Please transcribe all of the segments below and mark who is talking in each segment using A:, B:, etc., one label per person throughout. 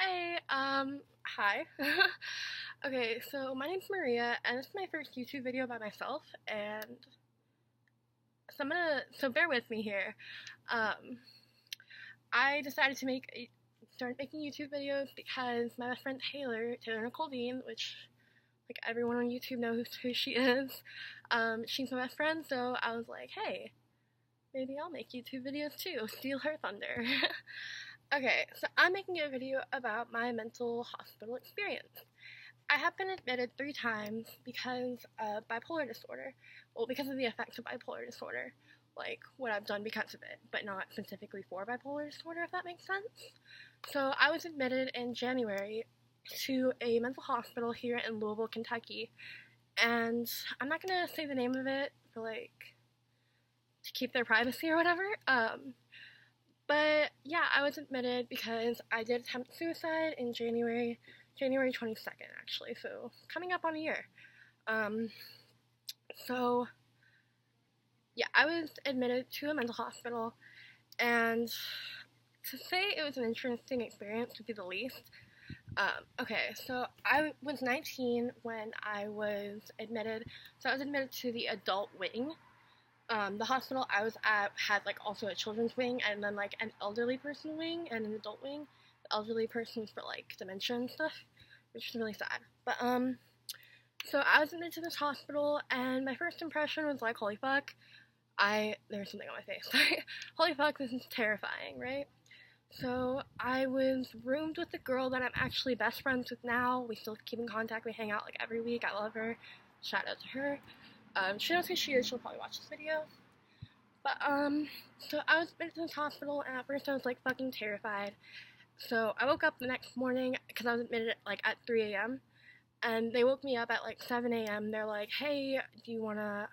A: Hey, hi. Okay, so my name's Maria, and this is my first YouTube video by myself, and so bear with me here. Um, I decided to start making YouTube videos because my best friend Taylor Nicole Dean, which, like, everyone on YouTube knows who she is, she's my best friend, so I was like, hey, maybe I'll make YouTube videos too, steal her thunder. Okay, so I'm making a video about my mental hospital experience. I have been admitted 3 times because of bipolar disorder. Well, because of the effects of bipolar disorder. Like, what I've done because of it, but not specifically for bipolar disorder, if that makes sense. So, I was admitted in January to a mental hospital here in Louisville, Kentucky. And I'm not gonna say the name of it for, like, to keep their privacy or whatever. But yeah, I was admitted because I did attempt suicide in January 22nd, actually, so coming up on a year. Um, so yeah, I was admitted to a mental hospital, and to say it was an interesting experience would be the least. Okay, so I was 19 when I was admitted, so I was admitted to the adult wing. The hospital I was at had, like, also a children's wing and then, like, an elderly person wing and an adult wing. The elderly person's for, like, dementia and stuff, which is really sad. But, so I was admitted to this hospital, and my first impression was like, holy fuck, there's something on my face, sorry. Holy fuck, this is terrifying, right? So I was roomed with a girl that I'm actually best friends with now. We still keep in contact, we hang out, like, every week. I love her. Shout out to her. She knows who she is, she'll probably watch this video. But, so I was admitted to this hospital, and at first I was, like, fucking terrified. So I woke up the next morning, because I was admitted, like, at 3 a.m., and they woke me up at, like, 7 a.m. They're like, hey, do you want to,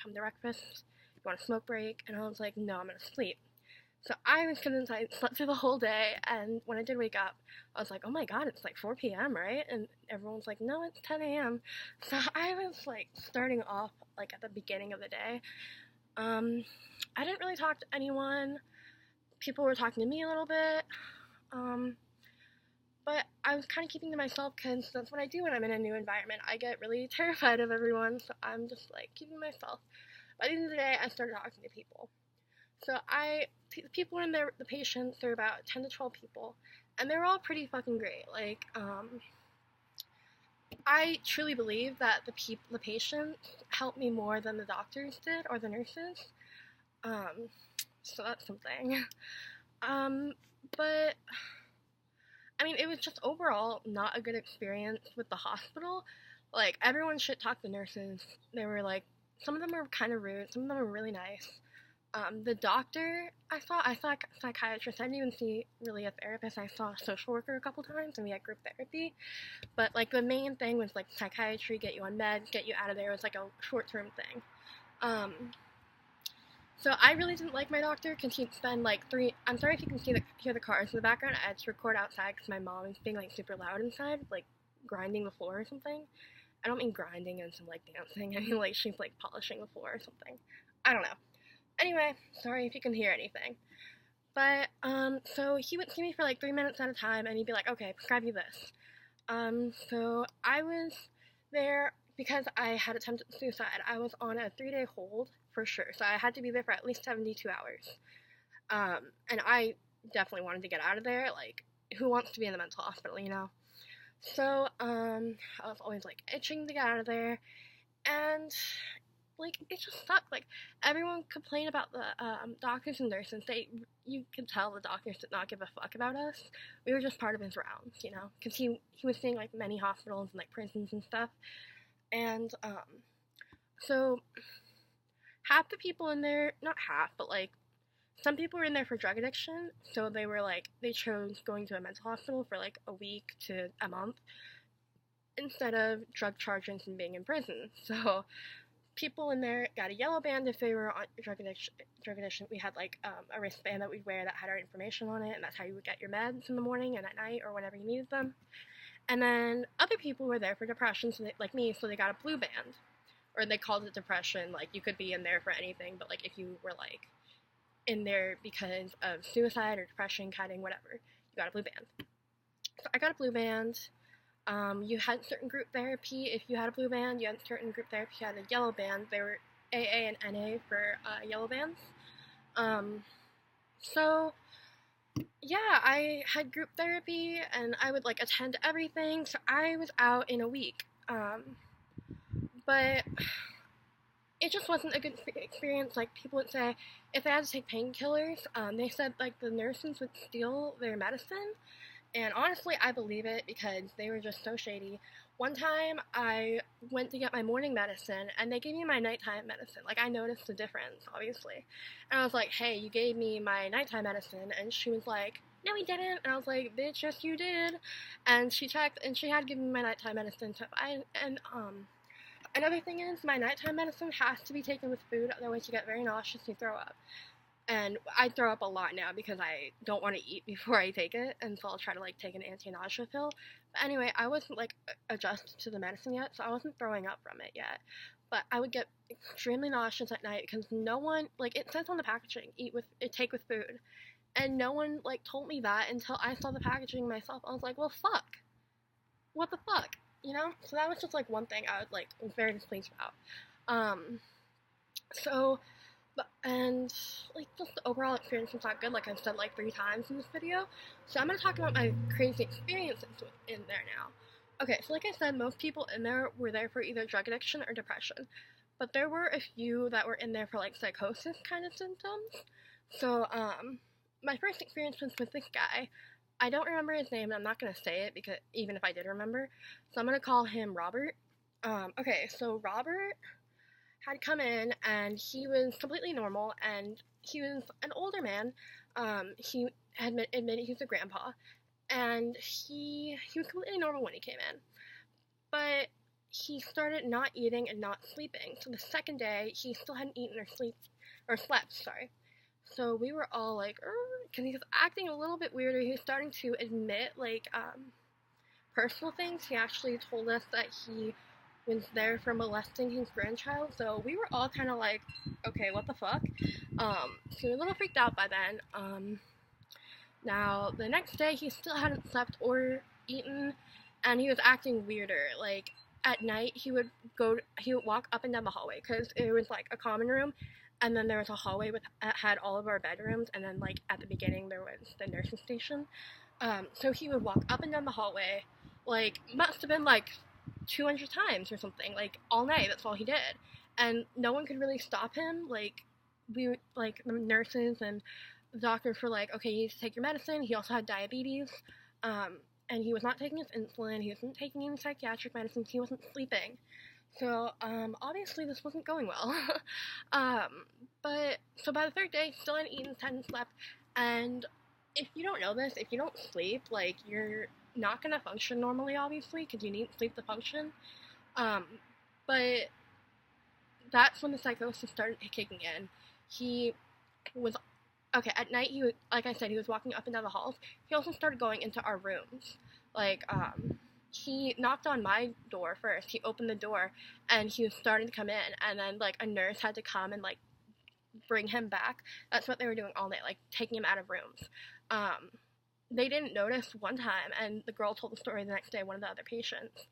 A: come to breakfast? Do you want a smoke break? And I was like, no, I'm going to sleep. So I was convinced I slept through the whole day, and when I did wake up, I was like, oh my god, it's like 4 p.m., right? And everyone's like, no, it's 10 a.m. So I was, like, starting off, like, at the beginning of the day. I didn't really talk to anyone. People were talking to me a little bit. But I was kind of keeping to myself because that's what I do when I'm in a new environment. I get really terrified of everyone, so I'm just, like, keeping myself. By the end of the day, I started talking to people. So the people in there, the patients, there were about 10 to 12 people, and they were all pretty fucking great. Like, I truly believe that the patients helped me more than the doctors did, or the nurses. So that's something. But, I mean, it was just overall not a good experience with the hospital. Like, everyone shit-talked the nurses. They were, like, some of them were kind of rude, some of them were really nice. The doctor I saw a psychiatrist. I didn't even see really a therapist. I saw a social worker a couple times, and we had group therapy. But, like, the main thing was, like, psychiatry, get you on meds, get you out of there. It was, like, a short-term thing. So I really didn't like my doctor because he'd spend, like, I'm sorry if you can hear the cars in the background. I had to record outside because my mom is being, like, super loud inside, like, grinding the floor or something. I don't mean grinding and some, like, dancing. I mean, like, she's, like, polishing the floor or something. I don't know. Anyway, sorry if you can hear anything. But, so he would see me for, like, 3 minutes at a time, and he'd be like, okay, prescribe you this. So I was there because I had attempted suicide. I was on a 3-day hold, for sure, so I had to be there for at least 72 hours. And I definitely wanted to get out of there. Like, who wants to be in the mental hospital, you know? So, I was always, like, itching to get out of there, and, like, it just sucked. Like, everyone complained about the doctors and nurses. You could tell the doctors did not give a fuck about us. We were just part of his rounds, you know, because he was seeing, like, many hospitals and, like, prisons and stuff. And so half the people in there, not half, but, like, some people were in there for drug addiction. So they were, like, they chose going to a mental hospital for, like, a week to a month instead of drug charges and being in prison. So people in there got a yellow band if they were on drug addiction. We had, like, a wristband that we'd wear that had our information on it, and that's how you would get your meds in the morning and at night or whenever you needed them. And then other people were there for depression, so like me, so they got a blue band. Or they called it depression. Like, you could be in there for anything, but, like, if you were, like, in there because of suicide or depression, cutting, whatever, you got a blue band. So I got a blue band. You had certain group therapy if you had a blue band. You had certain group therapy if you had a yellow band. They were AA and NA for yellow bands. So yeah, I had group therapy and I would like attend everything. So I was out in a week. But it just wasn't a good experience. Like, people would say if they had to take painkillers, they said like the nurses would steal their medicine. And honestly, I believe it because they were just so shady. One time, I went to get my morning medicine, and they gave me my nighttime medicine. Like, I noticed the difference, obviously. And I was like, hey, you gave me my nighttime medicine. And she was like, no, we didn't. And I was like, bitch, yes, you did. And she checked, and she had given me my nighttime medicine. So another thing is, my nighttime medicine has to be taken with food, otherwise you get very nauseous and you throw up. And I throw up a lot now because I don't want to eat before I take it, and so I'll try to like take an anti-nausea pill. But anyway, I wasn't like adjusted to the medicine yet, so I wasn't throwing up from it yet. But I would get extremely nauseous at night because no one, like, it says on the packaging, take with food, and no one like told me that until I saw the packaging myself. I was like, well, fuck, what the fuck, you know? So that was just like one thing I was very displeased about. So. And like, just the overall experience was not good, like I've said like 3 times in this video. So I'm going to talk about my crazy experiences in there now. Okay, so like I said, most people in there were there for either drug addiction or depression. But there were a few that were in there for like psychosis kind of symptoms. So my first experience was with this guy. I don't remember his name, and I'm not going to say it because even if I did remember. So I'm going to call him Robert. Okay, so Robert had come in, and he was completely normal, and he was an older man. He had admitted he was a grandpa, and he was completely normal when he came in. But he started not eating and not sleeping. So the second day, he still hadn't eaten or slept, sorry. So we were all like, because he was acting a little bit weirder. He was starting to admit, like, personal things. He actually told us that he was there for molesting his grandchild, so we were all kind of like, okay, what the fuck? So we were a little freaked out by then. Now, the next day, he still hadn't slept or eaten, and he was acting weirder. Like, at night, he would walk up and down the hallway, because it was like a common room, and then there was a hallway had all of our bedrooms, and then like at the beginning, there was the nursing station. So he would walk up and down the hallway, like, must have been like 200 times or something, like, all night. That's all he did, and no one could really stop him. Like, the nurses and the doctors were like, okay, you need to take your medicine. He also had diabetes, and he was not taking his insulin. He wasn't taking any psychiatric medicines. He wasn't sleeping. So obviously this wasn't going well. But so by the third day, still hadn't eaten, hadn't slept. And if you don't know this, if you don't sleep, like, you're not going to function normally, obviously, because you need sleep to function. But that's when the psychosis started kicking in. He was, okay, at night, he was, like I said, he was walking up and down the halls. He also started going into our rooms. Like, he knocked on my door first. He opened the door, and he was starting to come in, and then, like, a nurse had to come and, like, bring him back. That's what they were doing all night, like, taking him out of rooms. They didn't notice one time, and the girl told the story the next day, one of the other patients,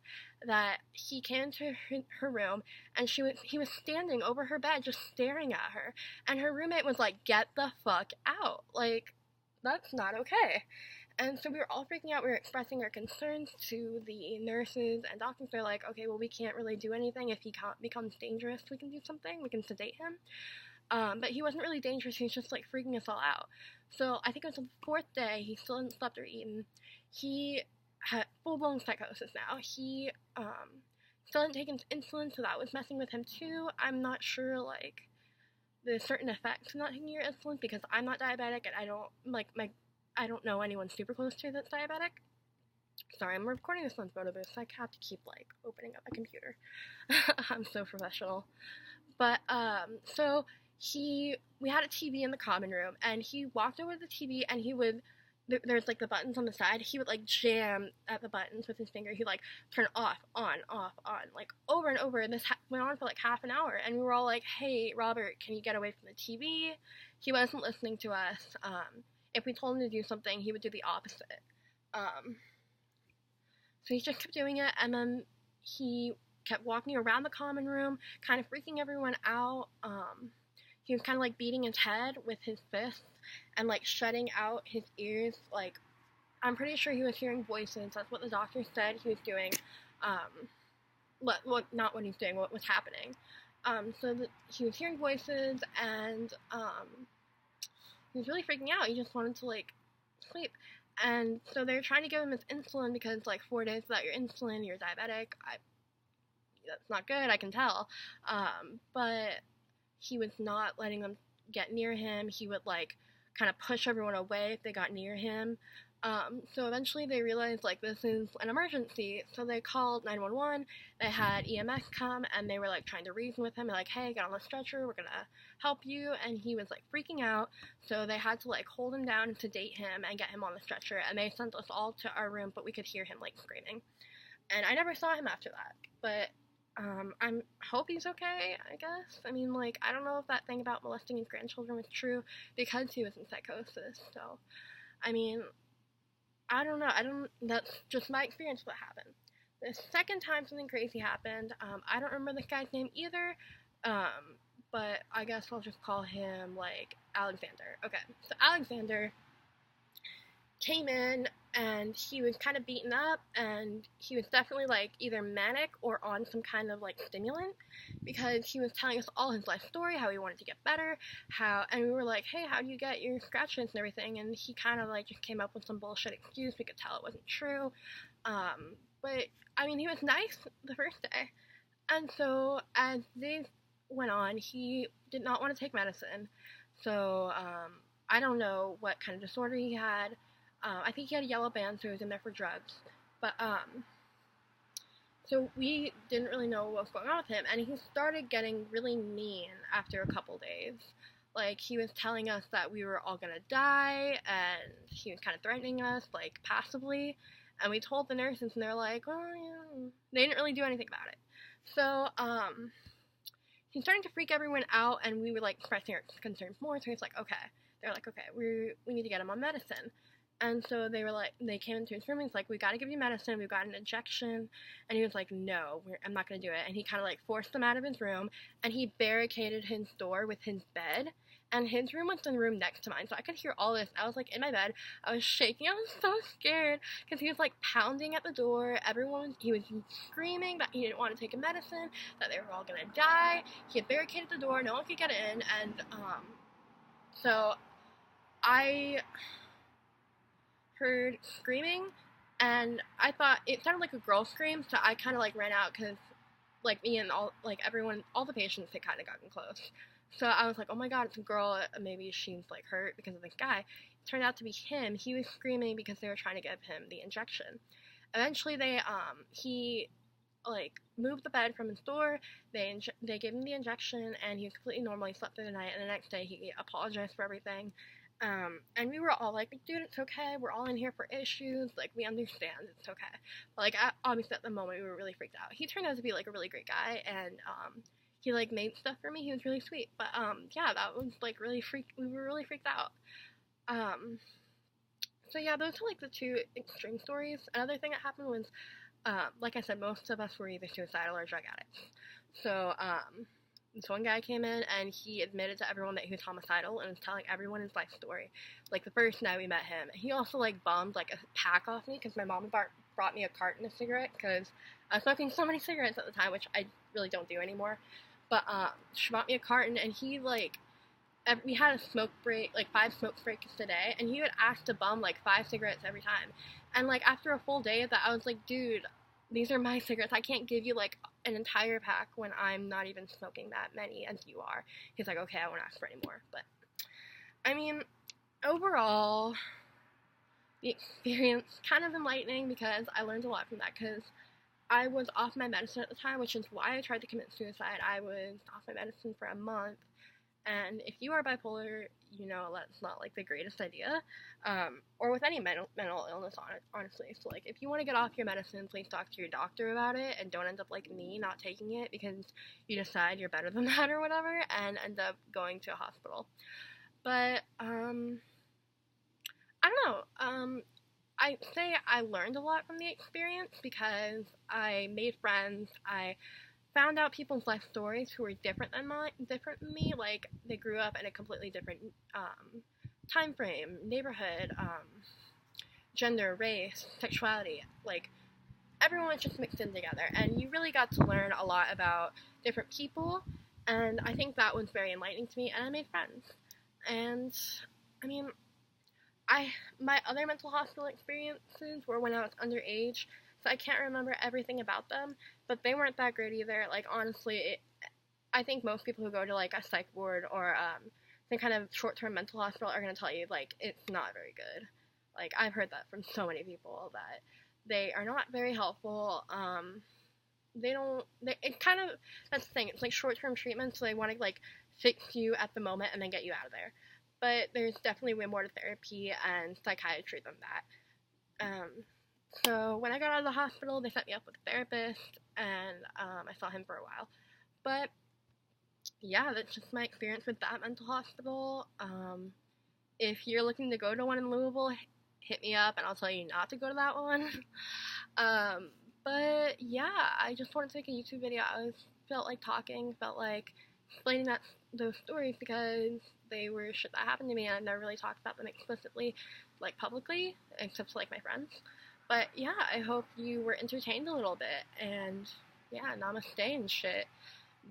A: that he came to her room, and he was standing over her bed just staring at her, and her roommate was like, get the fuck out, like, that's not okay. And so we were all freaking out. We were expressing our concerns to the nurses and doctors. They're like, okay, well, we can't really do anything. If he becomes dangerous, we can do something. We can sedate him. But he wasn't really dangerous. He was just, like, freaking us all out. So I think it was the 4th day. He still hadn't slept or eaten. He had full-blown psychosis now. He still hadn't taken insulin, so that was messing with him too. I'm not sure, like, the certain effects of not taking your insulin, because I'm not diabetic, and I don't know anyone super close to that's diabetic. Sorry, I'm recording this on photo booth, so I have to keep, like, opening up my computer. I'm so professional. But, so we had a TV in the common room, and he walked over to the TV, and he would, there's, like, the buttons on the side, he would, like, jam at the buttons with his finger. He'd, like, turn off, on, like, over and over, and this went on for, like, half an hour, and we were all like, hey, Robert, can you get away from the TV? He wasn't listening to us. If we told him to do something, he would do the opposite. So he just kept doing it, and then he kept walking around the common room, kind of freaking everyone out. He was kind of like beating his head with his fists and like shutting out his ears. Like, I'm pretty sure he was hearing voices. That's what the doctor said he was doing. Not what he's doing, what was happening. He was hearing voices, and he was really freaking out. He just wanted to like sleep. And so they were trying to give him his insulin because like 4 days without your insulin, you're diabetic. That's not good, I can tell. But he was not letting them get near him. He would like kind of push everyone away if they got near him. So eventually they realized like this is an emergency, so they called 911. They had EMS come, and they were like trying to reason with him. They're like, hey, get on the stretcher, we're gonna help you. And he was like freaking out, so they had to like hold him down and sedate him and get him on the stretcher. And they sent us all to our room, but we could hear him like screaming. And I never saw him after that, but I hope he's okay, I guess. I mean, like, I don't know if that thing about molesting his grandchildren was true because he was in psychosis. So, I mean, I don't know. That's just my experience of what happened. The second time something crazy happened, I don't remember this guy's name either, but I guess I'll just call him, like, Alexander. Okay, so Alexander came in, and he was kind of beaten up, and he was definitely, like, either manic or on some kind of, like, stimulant, because he was telling us all his life story, how he wanted to get better, and we were like, hey, how do you get your scratches and everything, and he kind of, like, just came up with some bullshit excuse. We could tell it wasn't true, but, I mean, he was nice the first day, and so, as days went on, he did not want to take medicine, so, I don't know what kind of disorder he had. I think he had a yellow band, so he was in there for drugs. But, so we didn't really know what was going on with him, and he started getting really mean after a couple days. Like, he was telling us that we were all gonna die, and he was kind of threatening us, like, passively. And we told the nurses, and they're like, well, yeah. They didn't really do anything about it. So, he's starting to freak everyone out, and we were, like, expressing our concerns more, so he's like, okay. They're like, okay, we need to get him on medicine. And so they were like, they came into his room, and he's like, we gotta give you medicine, we've got an injection. And he was like, no, I'm not gonna do it. And he kind of like forced them out of his room, and he barricaded his door with his bed. And his room was in the room next to mine, so I could hear all this. I was like in my bed, I was shaking, I was so scared, because he was like pounding at the door. He was screaming that he didn't want to take a medicine, that they were all gonna die. He had barricaded the door, no one could get in, and so I heard screaming, and I thought it sounded like a girl scream, so I kind of like ran out, because like me and all the patients had kind of gotten close. So I was like, oh my god, it's a girl, maybe she's like hurt because of this guy. It turned out to be him. He was screaming because they were trying to give him the injection. Eventually he like moved the bed from his door. They gave him the injection, and he was completely normal. He slept through the night, and the next day he apologized for everything. And we were all like, dude, it's okay, we're all in here for issues, like, we understand, it's okay. But, like, obviously at the moment we were really freaked out. He turned out to be, like, a really great guy, and, he, like, made stuff for me. He was really sweet. But, yeah, that was, like, we were really freaked out. So, yeah, those are, like, the two extreme stories. Another thing that happened was, like I said, most of us were either suicidal or drug addicts. So, this one guy came in, and he admitted to everyone that he was homicidal and was telling everyone his life story. Like, the first night we met him. He also, like, bombed, like, a pack off me, because my mom brought me a carton of cigarettes, because I was smoking so many cigarettes at the time, which I really don't do anymore. But, she bought me a carton, and he, like, we had a smoke break, like, 5 smoke breaks a day, and he would ask to bum, like, 5 cigarettes every time. And, like, after a full day of that, I was like, dude, these are my cigarettes. I can't give you, like, an entire pack when I'm not even smoking that many as you are. He's like, okay, I won't ask for any more. But, I mean, overall, the experience kind of enlightening, because I learned a lot from that, because I was off my medicine at the time, which is why I tried to commit suicide. I was off my medicine for a month, and if you are bipolar, you know that's not, like, the greatest idea, or with any mental illness, honestly. So, like, if you want to get off your medicine, please talk to your doctor about it, and don't end up like me, not taking it because you decide you're better than that or whatever, and end up going to a hospital. But, I don't know, I say I learned a lot from the experience because I made friends. I found out people's life stories who were different than me. Like, they grew up in a completely different time frame, neighborhood, gender, race, sexuality. Like, everyone was just mixed in together, and you really got to learn a lot about different people. And I think that was very enlightening to me, and I made friends. And I mean, my other mental hospital experiences were when I was underage, so I can't remember everything about them, but they weren't that great either. Like, honestly, I think most people who go to, like, a psych ward or some kind of short-term mental hospital are going to tell you, like, it's not very good. Like, I've heard that from so many people, that they are not very helpful. It kind of, that's the thing, it's like short-term treatment, so they want to, like, fix you at the moment and then get you out of there. But there's definitely way more to therapy and psychiatry than that. So when I got out of the hospital, they set me up with a therapist, and I saw him for a while. But yeah, that's just my experience with that mental hospital. If you're looking to go to one in Louisville, hit me up and I'll tell you not to go to that one. But yeah, I just wanted to make a YouTube video. Felt like talking, felt like explaining those stories, because they were shit that happened to me, and I've never really talked about them explicitly, like, publicly, except to, like, my friends. But yeah, I hope you were entertained a little bit, and yeah, namaste and shit.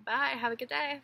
A: Bye, have a good day.